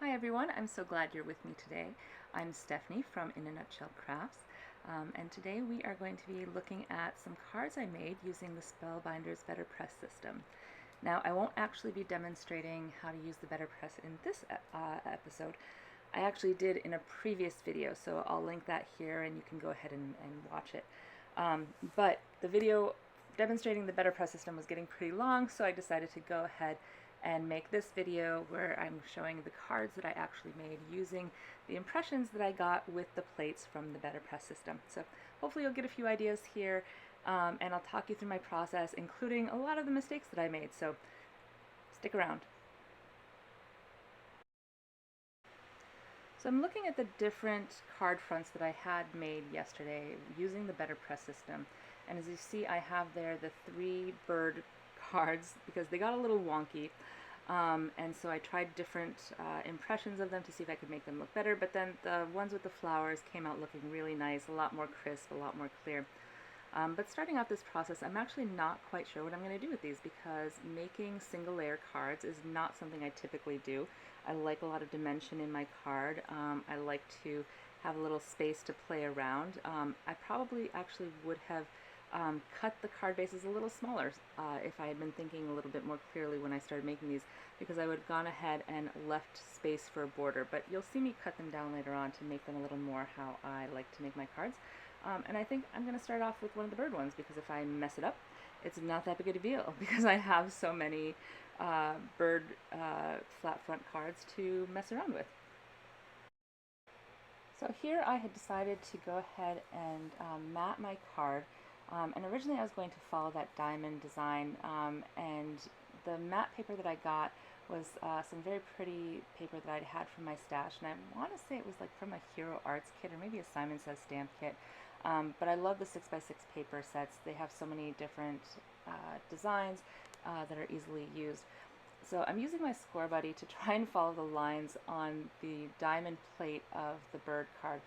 Hi everyone, I'm so glad you're with me today. I'm Stephanie from In a Nutshell Crafts, and today we are going to be looking at some cards I made using the Spellbinders Betterpress System. Now, I won't actually be demonstrating how to use the Betterpress in this episode. I actually did in a previous video, so I'll link that here and you can go ahead and watch it. But the video demonstrating the Betterpress System was getting pretty long, so I decided to go ahead and make this video where I'm showing the cards that I actually made using the impressions that I got with the plates from the Betterpress System. So hopefully you'll get a few ideas here, and I'll talk you through my process, including a lot of the mistakes that I made, so stick around. So I'm looking at the different card fronts that I had made yesterday using the Betterpress System, and as you see I have there the 3 bird cards because they got a little wonky, and so I tried different impressions of them to see if I could make them look better, but then the ones with the flowers came out looking really nice, a lot more crisp, a lot more clear. But starting out this process, I'm actually not quite sure what I'm going to do with these because making single layer cards is not something I typically do. I like a lot of dimension in my card. I like to have a little space to play around. I probably actually would have cut the card bases a little smaller if I had been thinking a little bit more clearly when I started making these, because I would have gone ahead and left space for a border, but you'll see me cut them down later on to make them a little more how I like to make my cards. And I think I'm going to start off with one of the bird ones because if I mess it up, it's not that big of a deal because I have so many bird flat front cards to mess around with. So here I had decided to go ahead and mat my card, and originally I was going to follow that diamond design, and the matte paper that I got was some very pretty paper that I'd had from my stash, and I want to say it was like from a Hero Arts kit or maybe a Simon Says stamp kit, but I love the 6x6 paper sets. They have so many different designs that are easily used. So I'm using my Score Buddy to try and follow the lines on the diamond plate of the bird card.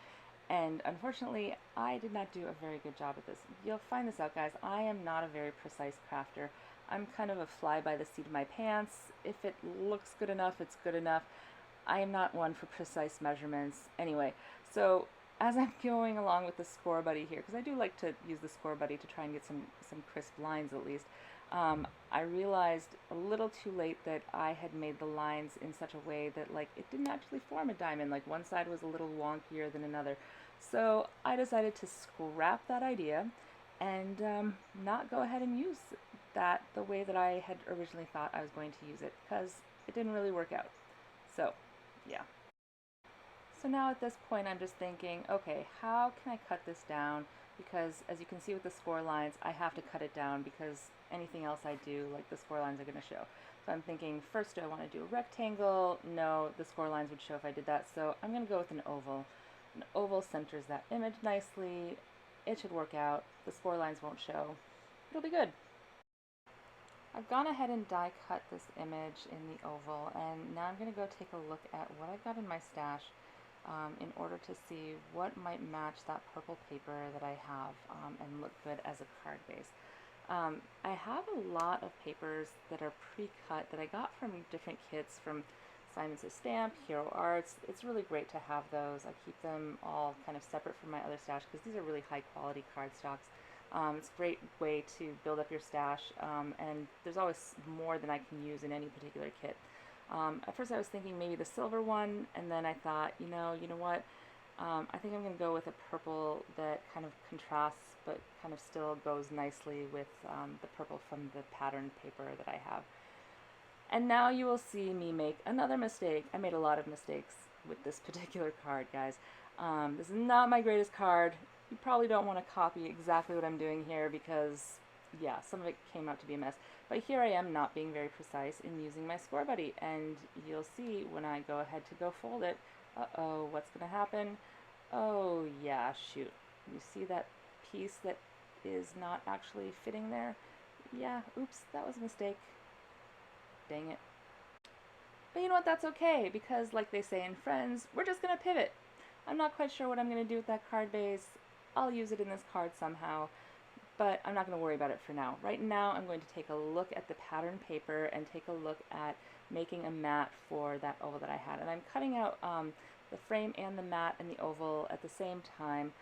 And unfortunately, I did not do a very good job at this. You'll find this out, guys. I am not a very precise crafter. I'm kind of a fly by the seat of my pants. If it looks good enough, it's good enough. I am not one for precise measurements. Anyway, so as I'm going along with the Score Buddy here, because I do like to use the Score Buddy to try and get some crisp lines at least, I realized a little too late that I had made the lines in such a way that like it didn't actually form a diamond. Like one side was a little wonkier than another. So I decided to scrap that idea and not go ahead and use that the way that I had originally thought I was going to use it, because it didn't really work out. So yeah. So now at this point I'm just thinking, okay, how can I cut this down? Because as you can see with the score lines, I have to cut it down because anything else I do, like the score lines are going to show. So I'm thinking, first, do I want to do a rectangle? No, the score lines would show if I did that. So I'm going to go with an oval. An oval centers that image nicely. It should work out. The score lines won't show. It'll be good. I've gone ahead and die cut this image in the oval, and now I'm going to go take a look at what I've got in my stash in order to see what might match that purple paper that I have and look good as a card base. I have a lot of papers that are pre-cut that I got from different kits from Simon Says Stamp, Hero Arts. It's really great to have those. I keep them all kind of separate from my other stash because these are really high quality cardstocks. It's a great way to build up your stash, and there's always more than I can use in any particular kit. At first I was thinking maybe the silver one, and then I thought, you know what, I think I'm going to go with a purple that kind of contrasts but kind of still goes nicely with the purple from the patterned paper that I have. And now you will see me make another mistake. I made a lot of mistakes with this particular card, guys. This is not my greatest card. You probably don't want to copy exactly what I'm doing here because, yeah, some of it came out to be a mess. But here I am not being very precise in using my Score Buddy, and you'll see when I go ahead to go fold it, uh-oh, what's going to happen? Oh, yeah, shoot. You see that piece that is not actually fitting there? Yeah, oops, that was a mistake. Dang it. But you know what, that's okay, because like they say in Friends, we're just going to pivot. I'm not quite sure what I'm going to do with that card base. I'll use it in this card somehow. but I'm not going to worry about it for now. Right now I'm going to take a look at the pattern paper and take a look at making a mat for that oval that I had. And I'm cutting out the frame and the mat and the oval at the same time.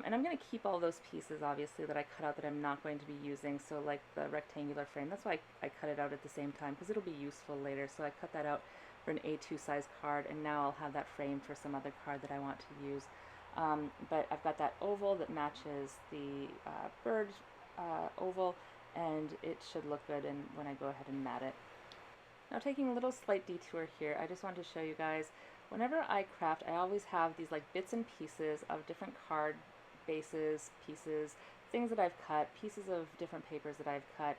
And I'm going to keep all those pieces, obviously, that I cut out that I'm not going to be using. So like the rectangular frame, that's why I cut it out at the same time, because it'll be useful later. So I cut that out for an A2 size card, and now I'll have that frame for some other card that I want to use. But I've got that oval that matches the bird oval, and it should look good when I go ahead and mat it. Now, taking a little slight detour here, I just wanted to show you guys, whenever I craft, I always have these like bits and pieces of different card bases, pieces, things that I've cut, pieces of different papers that I've cut,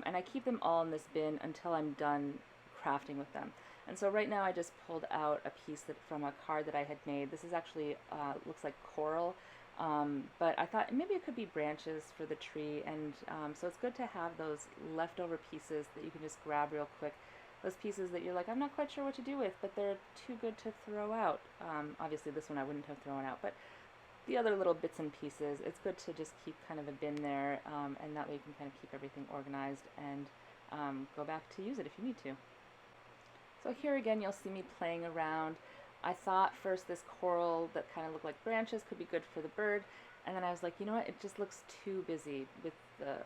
and I keep them all in this bin until I'm done crafting with them. And so right now I just pulled out a piece from a card that I had made. This is actually, looks like coral, but I thought maybe it could be branches for the tree, and so it's good to have those leftover pieces that you can just grab real quick. Those pieces that you're like, I'm not quite sure what to do with, but they're too good to throw out. Obviously this one I wouldn't have thrown out, but the other little bits and pieces, it's good to just keep kind of a bin there, and that way you can kind of keep everything organized and go back to use it if you need to. So here again you'll see me playing around. I thought first this coral that kind of looked like branches could be good for the bird, and then I was like, you know what, it just looks too busy with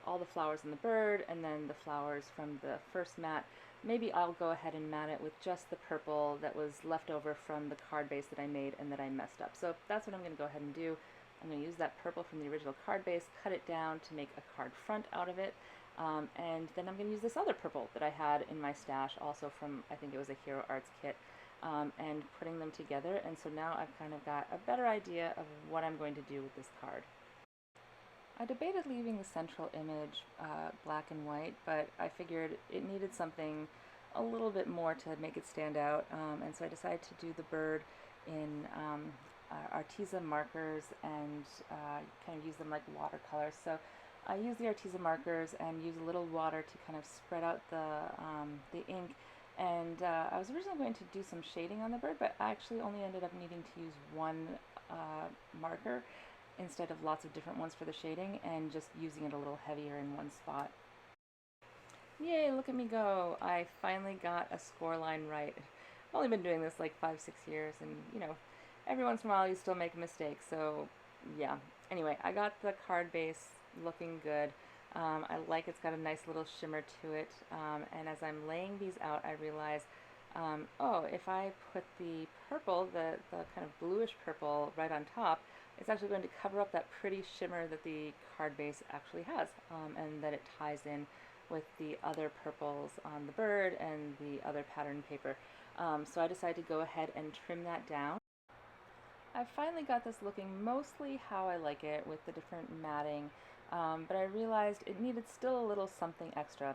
all the flowers in the bird and then the flowers from the first mat. Maybe I'll go ahead and mat it with just the purple that was left over from the card base that I made and that I messed up. So that's what I'm going to go ahead and do. I'm going to use that purple from the original card base, cut it down to make a card front out of it, and then I'm going to use this other purple that I had in my stash, also from, I think it was a Hero Arts kit, and putting them together. And so now I've kind of got a better idea of what I'm going to do with this card. I debated leaving the central image black and white, but I figured it needed something a little bit more to make it stand out, and so I decided to do the bird in Arteza markers and kind of use them like watercolors. So I use the Arteza markers and use a little water to kind of spread out the ink, and I was originally going to do some shading on the bird, but I actually only ended up needing to use one marker instead of lots of different ones for the shading, and just using it a little heavier in one spot. Yay, look at me go! I finally got a score line right. I've only been doing this like 5-6 years, and you know, every once in a while you still make a mistake, so yeah. Anyway, I got the card base looking good. I like it's got a nice little shimmer to it, and as I'm laying these out I realize, oh, if I put the purple, the kind of bluish purple right on top, it's actually going to cover up that pretty shimmer that the card base actually has, and that it ties in with the other purples on the bird and the other pattern paper. So I decided to go ahead and trim that down. I've finally got this looking mostly how I like it with the different matting, but I realized it needed still a little something extra.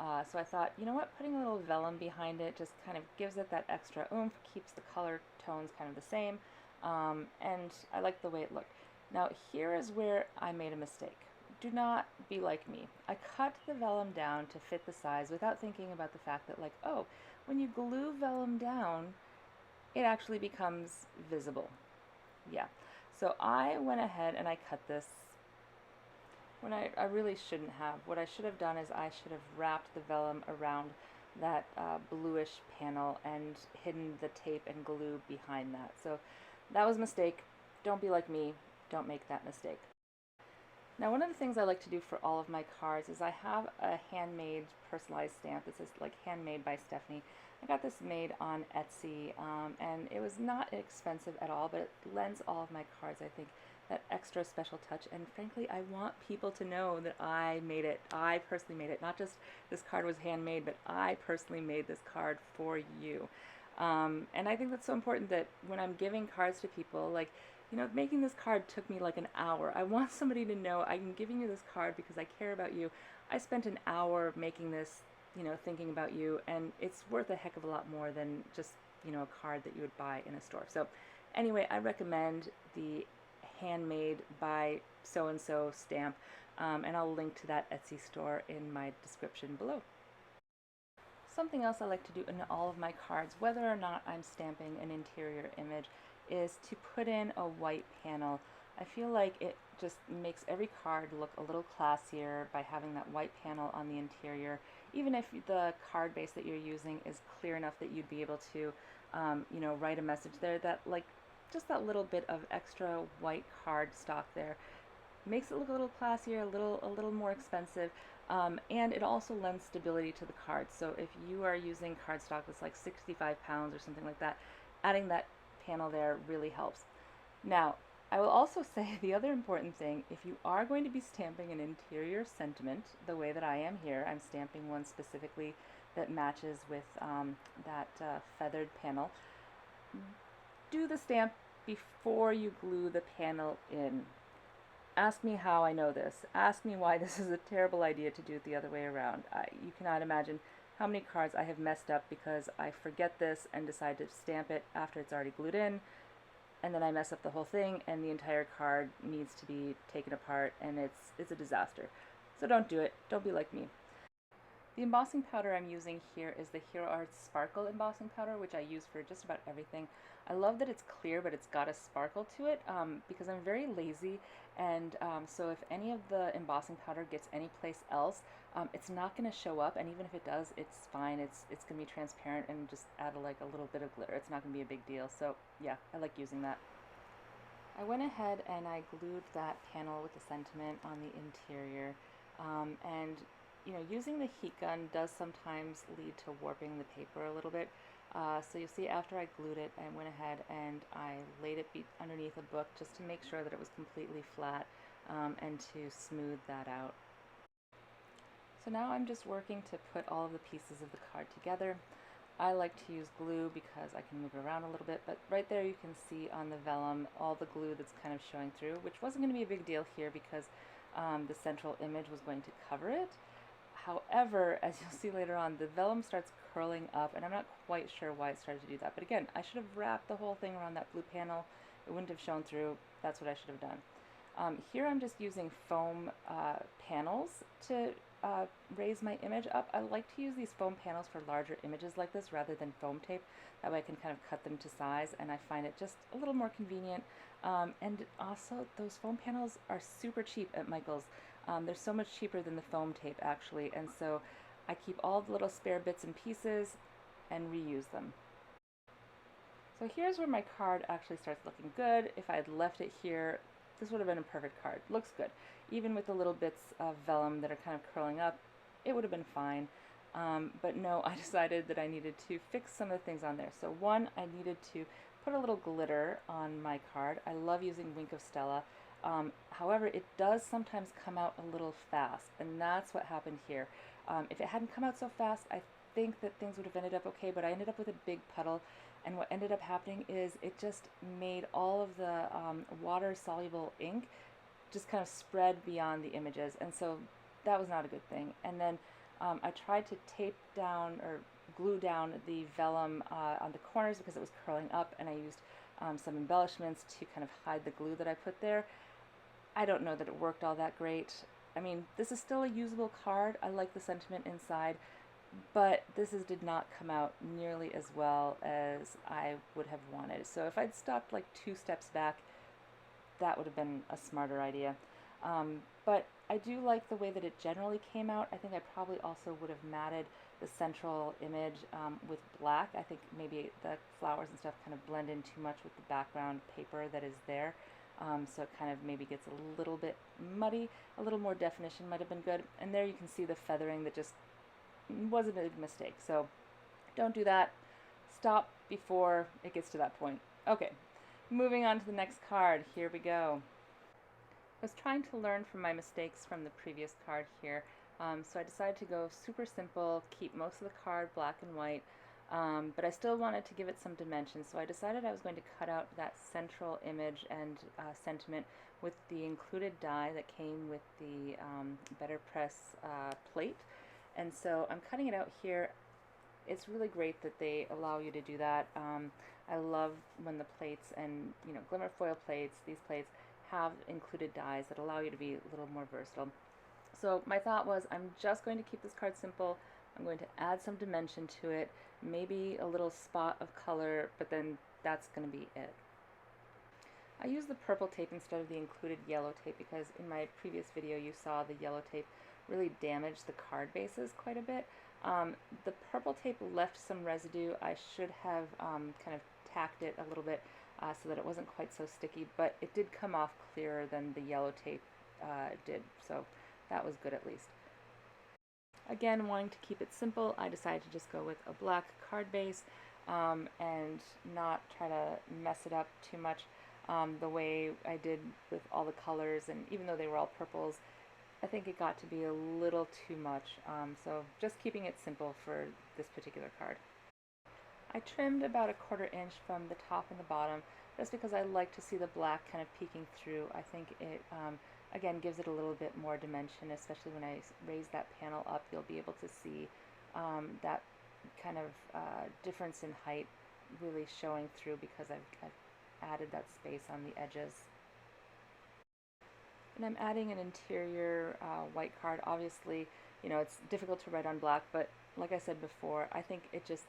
So I thought, you know what, putting a little vellum behind it just kind of gives it that extra oomph, keeps the color tones kind of the same, and I like the way it looked. Now here is where I made a mistake. Do not be like me. I cut the vellum down to fit the size without thinking about the fact that, like, oh, when you glue vellum down, it actually becomes visible. Yeah. So I went ahead and I cut this when I really shouldn't have. What I should have done is I should have wrapped the vellum around that bluish panel and hidden the tape and glue behind that. So that was a mistake. Don't be like me. Don't make that mistake. Now, one of the things I like to do for all of my cards is I have a handmade personalized stamp. This is like handmade by Stephanie. I got this made on Etsy, and it was not expensive at all, but it lends all of my cards, I think, that extra special touch. And frankly, I want people to know that I made it. I personally made it. Not just this card was handmade, but I personally made this card for you. And I think that's so important that when I'm giving cards to people, like, you know, making this card took me like an hour. I want somebody to know I'm giving you this card because I care about you. I spent an hour making this, you know, thinking about you, and it's worth a heck of a lot more than just, you know, a card that you would buy in a store. So anyway, I recommend the handmade by so-and-so stamp, and I'll link to that Etsy store in my description below. Something else I like to do in all of my cards, whether or not I'm stamping an interior image, is to put in a white panel. I feel like it just makes every card look a little classier by having that white panel on the interior, even if the card base that you're using is clear enough that you'd be able to, write a message there. That, like, just that little bit of extra white card stock there makes it look a little classier, a little more expensive, and it also lends stability to the card. So if you are using cardstock that's like 65 pounds or something like that, adding that panel there really helps. Now, I will also say the other important thing, if you are going to be stamping an interior sentiment the way that I am here, I'm stamping one specifically that matches with that feathered panel, do the stamp before you glue the panel in. Ask me how I know this. Ask me why this is a terrible idea to do it the other way around. You cannot imagine how many cards I have messed up because I forget this and decide to stamp it after it's already glued in, and then I mess up the whole thing and the entire card needs to be taken apart, and it's a disaster. So don't do it. Don't be like me. The embossing powder I'm using here is the Hero Arts Sparkle embossing powder, which I use for just about everything. I love that it's clear, but it's got a sparkle to it because I'm very lazy, and so if any of the embossing powder gets anyplace else, it's not going to show up, and even if it does, it's fine. It's going to be transparent and just add like a little bit of glitter. It's not going to be a big deal. So yeah, I like using that. I went ahead and I glued that panel with the sentiment on the interior, and using the heat gun does sometimes lead to warping the paper a little bit. So you'll see after I glued it, I went ahead and I laid it underneath a book just to make sure that it was completely flat and to smooth that out. So now I'm just working to put all of the pieces of the card together. I like to use glue because I can move it around a little bit, but right there you can see on the vellum all the glue that's kind of showing through, which wasn't going to be a big deal here because the central image was going to cover it. However, as you'll see later on, the vellum starts curling up, and I'm not quite sure why it started to do that. But again, I should have wrapped the whole thing around that blue panel. It wouldn't have shown through. That's what I should have done. Here I'm just using foam panels to raise my image up. I like to use these foam panels for larger images like this rather than foam tape. That way I can kind of cut them to size, and I find it just a little more convenient. And also, those foam panels are super cheap at Michael's. They're so much cheaper than the foam tape actually, and so I keep all the little spare bits and pieces and reuse them. So here's where my card actually starts looking good. If I had left it here, this would have been a perfect card. Looks good. Even with the little bits of vellum that are kind of curling up, it would have been fine. But no, I decided that I needed to fix some of the things on there. So one, I needed to put a little glitter on my card. I love using Wink of Stella. However, it does sometimes come out a little fast, and that's what happened here. If it hadn't come out so fast, I think that things would have ended up okay, but I ended up with a big puddle, and what ended up happening is it just made all of the water-soluble ink just kind of spread beyond the images, and so that was not a good thing. And then I tried to tape down or glue down the vellum on the corners because it was curling up, and I used some embellishments to kind of hide the glue that I put there. I don't know that it worked all that great. I mean, this is still a usable card. I like the sentiment inside, but this did not come out nearly as well as I would have wanted. So if I'd stopped like 2 steps back, that would have been a smarter idea. But I do like the way that it generally came out. I think I probably also would have matted the central image with black. I think maybe the flowers and stuff kind of blend in too much with the background paper that is there. So it kind of maybe gets a little bit muddy. A little more definition might have been good. And there you can see the feathering that just was a big mistake. So don't do that. Stop before it gets to that point. Okay, moving on to the next card. Here we go. I was trying to learn from my mistakes from the previous card here. So I decided to go super simple, keep most of the card black and white, but I still wanted to give it some dimension. So I decided I was going to cut out that central image and sentiment with the included die that came with the Betterpress plate. And so I'm cutting it out here. It's really great that they allow you to do that. I love when the plates and glimmer foil plates, these plates, have included dies that allow you to be a little more versatile. So my thought was, I'm just going to keep this card simple. I'm going to add some dimension to it, maybe a little spot of color, but then that's going to be it. I used the purple tape instead of the included yellow tape because in my previous video you saw the yellow tape really damaged the card bases quite a bit. The purple tape left some residue. I should have kind of tacked it a little bit so that it wasn't quite so sticky, but it did come off clearer than the yellow tape did, so that was good at least. Again, wanting to keep it simple, I decided to just go with a black card base and not try to mess it up too much the way I did with all the colors, and even though they were all purples, I think it got to be a little too much, so just keeping it simple for this particular card. I trimmed about a 1/4 inch from the top and the bottom just because I like to see the black kind of peeking through. I think it again gives it a little bit more dimension, especially when I raise that panel up. You'll be able to see that kind of difference in height really showing through because I've added that space on the edges. And I'm adding an interior white card. Obviously, you know, it's difficult to write on black, but like I said before, I think it just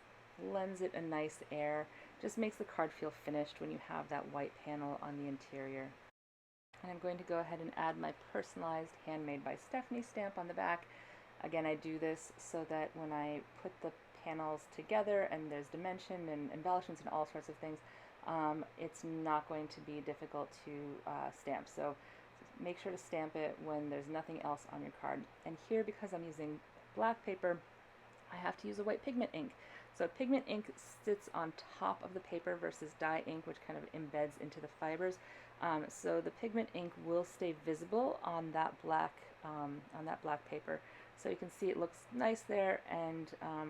lends it a nice air. Just makes the card feel finished when you have that white panel on the interior. And I'm going to go ahead and add my personalized Handmade by Stephanie stamp on the back. Again, I do this so that when I put the panels together and there's dimension and embellishments and all sorts of things, it's not going to be difficult to stamp. So make sure to stamp it when there's nothing else on your card. And here, because I'm using black paper, I have to use a white pigment ink. So pigment ink sits on top of the paper versus dye ink, which kind of embeds into the fibers. So the pigment ink will stay visible on that black paper. So you can see it looks nice there, and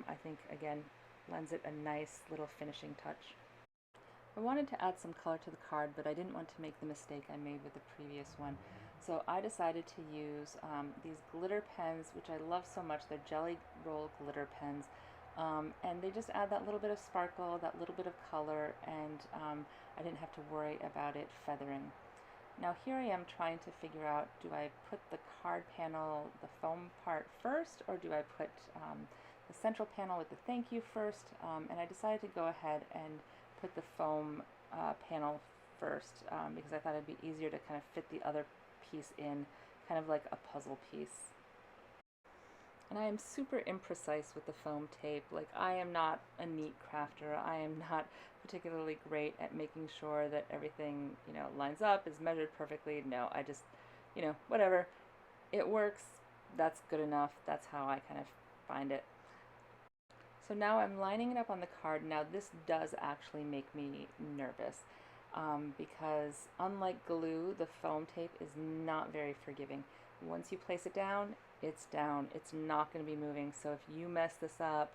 I think again lends it a nice little finishing touch. I wanted to add some color to the card, but I didn't want to make the mistake I made with the previous one. So I decided to use these glitter pens, which I love so much. They're Jelly Roll glitter pens. And they just add that little bit of sparkle, that little bit of color, and I didn't have to worry about it feathering. Now here I am trying to figure out, do I put the card panel, the foam part first, or do I put the central panel with the thank you first? And I decided to go ahead and put the foam panel first because I thought it'd be easier to kind of fit the other piece in, kind of like a puzzle piece. And I am super imprecise with the foam tape. Like, I am not a neat crafter. I am not particularly great at making sure that everything, you know, lines up, is measured perfectly. No, I just, you know, whatever. It works. That's good enough. That's how I kind of find it. So now I'm lining it up on the card. Now this does actually make me nervous because unlike glue, the foam tape is not very forgiving. Once you place it down, it's down. It's not going to be moving. So if you mess this up,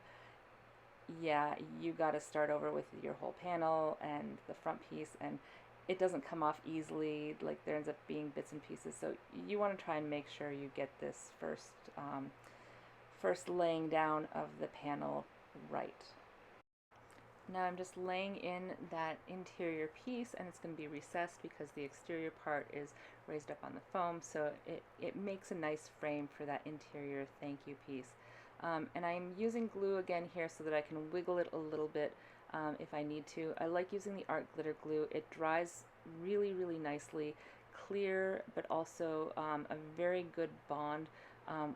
yeah, you got to start over with your whole panel and the front piece, and it doesn't come off easily. Like, there ends up being bits and pieces. So you want to try and make sure you get this first laying down of the panel right. Now I'm just laying in that interior piece, and it's going to be recessed because the exterior part is raised up on the foam, so it makes a nice frame for that interior thank you piece. And I'm using glue again here so that I can wiggle it a little bit if I need to. I like using the art glitter glue. It dries really, really nicely, clear, but also a very good bond.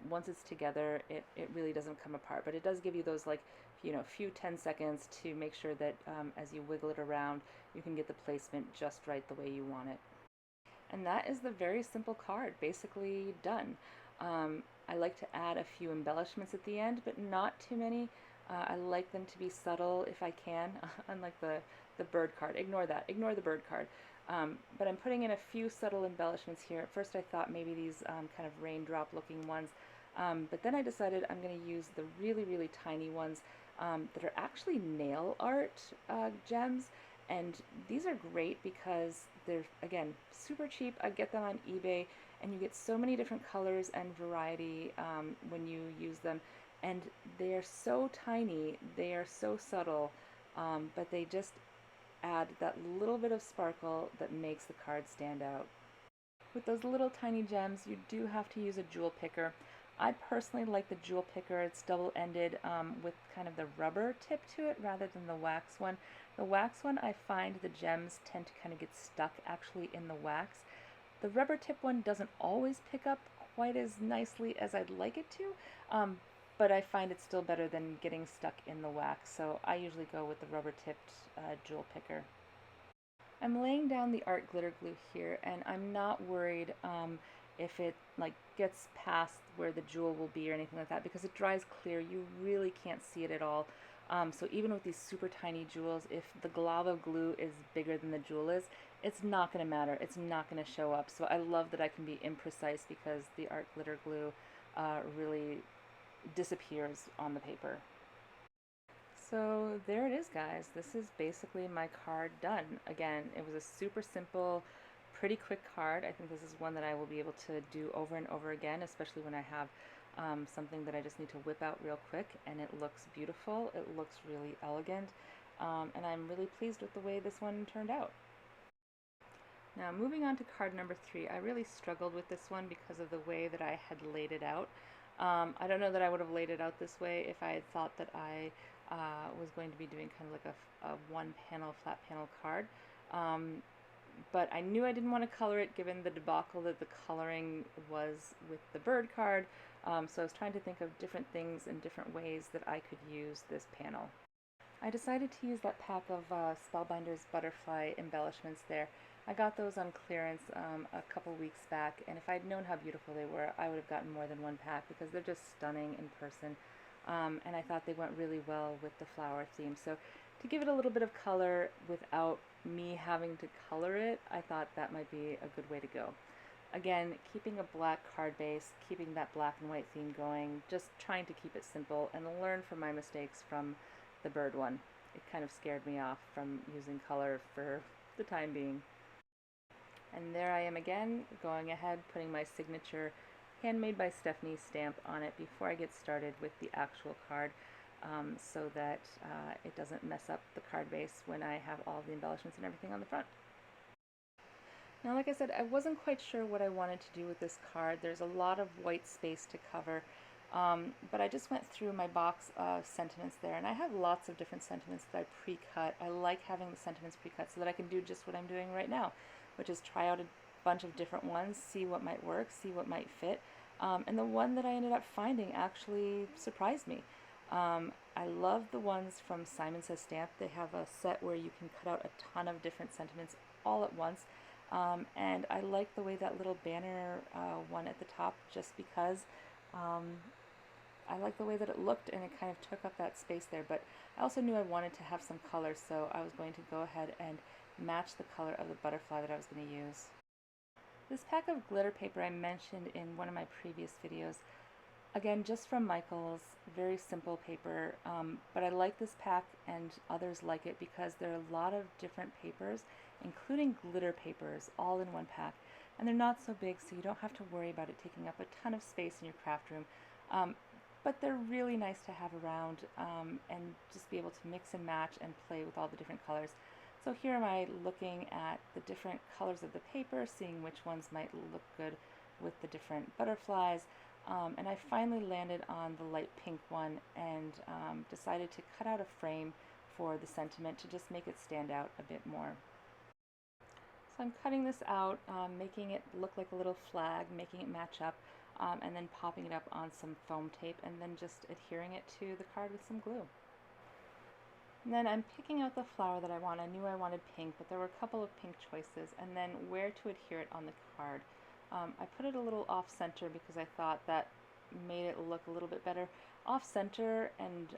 Once it's together, it really doesn't come apart, but it does give you those, like, you know, few 10 seconds to make sure that as you wiggle it around, you can get the placement just right the way you want it. And that is the very simple card, basically done. I like to add a few embellishments at the end, but not too many. I like them to be subtle if I can, unlike the bird card. Ignore that. Ignore the bird card. But I'm putting in a few subtle embellishments here. At first I thought maybe these kind of raindrop looking ones, but then I decided I'm going to use the really, really tiny ones that are actually nail art gems. And these are great because they're, again, super cheap. I get them on eBay, and you get so many different colors and variety when you use them. And they are so tiny, they are so subtle, but they just add that little bit of sparkle that makes the card stand out. With those little tiny gems, you do have to use a jewel picker. I personally like the jewel picker. It's double-ended with kind of the rubber tip to it rather than the wax one. The wax one, I find the gems tend to kind of get stuck actually in the wax. The rubber tip one doesn't always pick up quite as nicely as I'd like it to, but I find it's still better than getting stuck in the wax, so I usually go with the rubber tipped jewel picker. I'm laying down the art glitter glue here, and I'm not worried if it like gets past where the jewel will be or anything like that, because it dries clear. You really can't see it at all. So even with these super tiny jewels, if the glob of glue is bigger than the jewel is, it's not going to matter. It's not going to show up. So I love that I can be imprecise because the art glitter glue really disappears on the paper. So there it is, guys. This is basically my card done. Again, it was a super simple, pretty quick card. I think this is one that I will be able to do over and over again, especially when I have something that I just need to whip out real quick, and it looks beautiful. It looks really elegant, and I'm really pleased with the way this one turned out. Now moving on to card number 3, I really struggled with this one because of the way that I had laid it out. I don't know that I would have laid it out this way if I had thought that I was going to be doing kind of like a one panel, flat panel card. But I knew I didn't want to color it given the debacle that the coloring was with the bird card. So I was trying to think of different things and different ways that I could use this panel. I decided to use that pack of Spellbinders Butterfly embellishments there. I got those on clearance a couple weeks back, and if I'd known how beautiful they were, I would have gotten more than one pack because they're just stunning in person. And I thought they went really well with the flower theme. So to give it a little bit of color without me having to color it, I thought that might be a good way to go. Again, keeping a black card base, keeping that black and white theme going, just trying to keep it simple and learn from my mistakes from the bird one. It kind of scared me off from using color for the time being. And there I am again, going ahead, putting my signature Handmade by Stephanie stamp on it before I get started with the actual card, so that it doesn't mess up the card base when I have all the embellishments and everything on the front. Now, like I said, I wasn't quite sure what I wanted to do with this card. There's a lot of white space to cover, but I just went through my box of sentiments there, and I have lots of different sentiments that I pre-cut. I like having the sentiments pre-cut so that I can do just what I'm doing right now, which is try out a bunch of different ones, see what might work, see what might fit. And the one that I ended up finding actually surprised me. I love the ones from Simon Says Stamp. They have a set where you can cut out a ton of different sentiments all at once. And I like the way that little banner one at the top, just because I like the way that it looked and it kind of took up that space there. But I also knew I wanted to have some color, so I was going to go ahead and match the color of the butterfly that I was going to use. This pack of glitter paper I mentioned in one of my previous videos. Again, just from Michaels, very simple paper, but I like this pack and others like it because there are a lot of different papers, including glitter papers, all in one pack. And they're not so big, so you don't have to worry about it taking up a ton of space in your craft room. But they're really nice to have around and just be able to mix and match and play with all the different colors. So here am I looking at the different colors of the paper, seeing which ones might look good with the different butterflies. And I finally landed on the light pink one and decided to cut out a frame for the sentiment to just make it stand out a bit more. So I'm cutting this out, making it look like a little flag, making it match up, and then popping it up on some foam tape and then just adhering it to the card with some glue. And then I'm picking out the flower that I want. I knew I wanted pink, but there were a couple of pink choices, and then where to adhere it on the card. I put it a little off-center because I thought that made it look a little bit better. Off-center and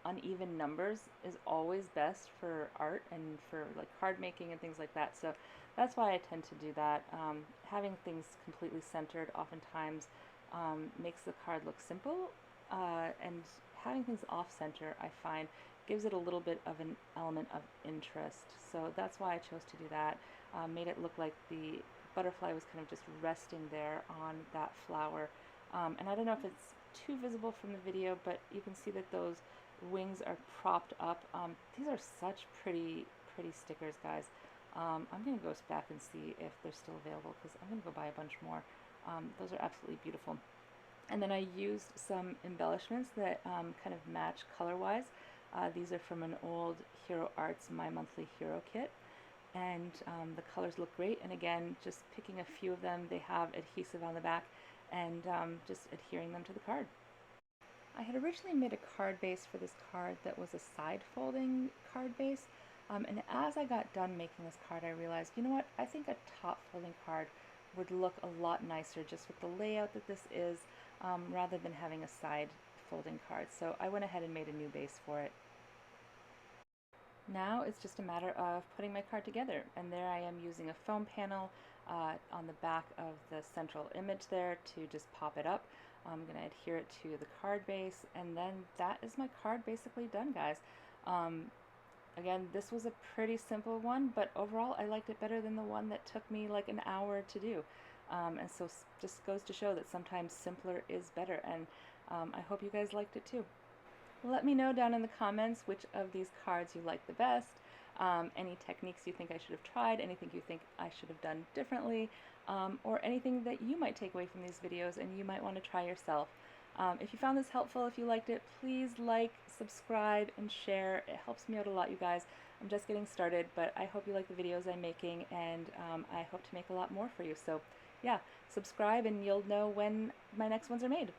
uneven numbers is always best for art and for like card making and things like that. So that's why I tend to do that. Having things completely centered oftentimes makes the card look simple, and having things off-center I find gives it a little bit of an element of interest. So that's why I chose to do that. Made it look like the butterfly was kind of just resting there on that flower. And I don't know if it's too visible from the video, but you can see that those wings are propped up. These are such pretty stickers, guys. I'm going to go back and see if they're still available because I'm going to go buy a bunch more. Those are absolutely beautiful. And then I used some embellishments that kind of match color-wise. These are from an old Hero Arts My Monthly Hero kit, and the colors look great. And again, just picking a few of them, they have adhesive on the back, and just adhering them to the card. I had originally made a card base for this card that was a side folding card base, and as I got done making this card, I realized, you know what, I think a top folding card would look a lot nicer just with the layout that this is, rather than having a side folding card. So I went ahead and made a new base for it. Now it's just a matter of putting my card together, and there I am using a foam panel on the back of the central image there to just pop it up. I'm going to adhere it to the card base, and then that is my card basically done, guys. Um, Again, this was a pretty simple one, but overall I liked it better than the one that took me like an hour to do. And so just goes to show that sometimes simpler is better, and I hope you guys liked it too. Let me know down in the comments which of these cards you like the best, any techniques you think I should have tried, anything you think I should have done differently, or anything that you might take away from these videos and you might want to try yourself. If you found this helpful, if you liked it, please like, subscribe, and share. It helps me out a lot, you guys. I'm just getting started, but I hope you like the videos I'm making, and I hope to make a lot more for you. So yeah, subscribe and you'll know when my next ones are made.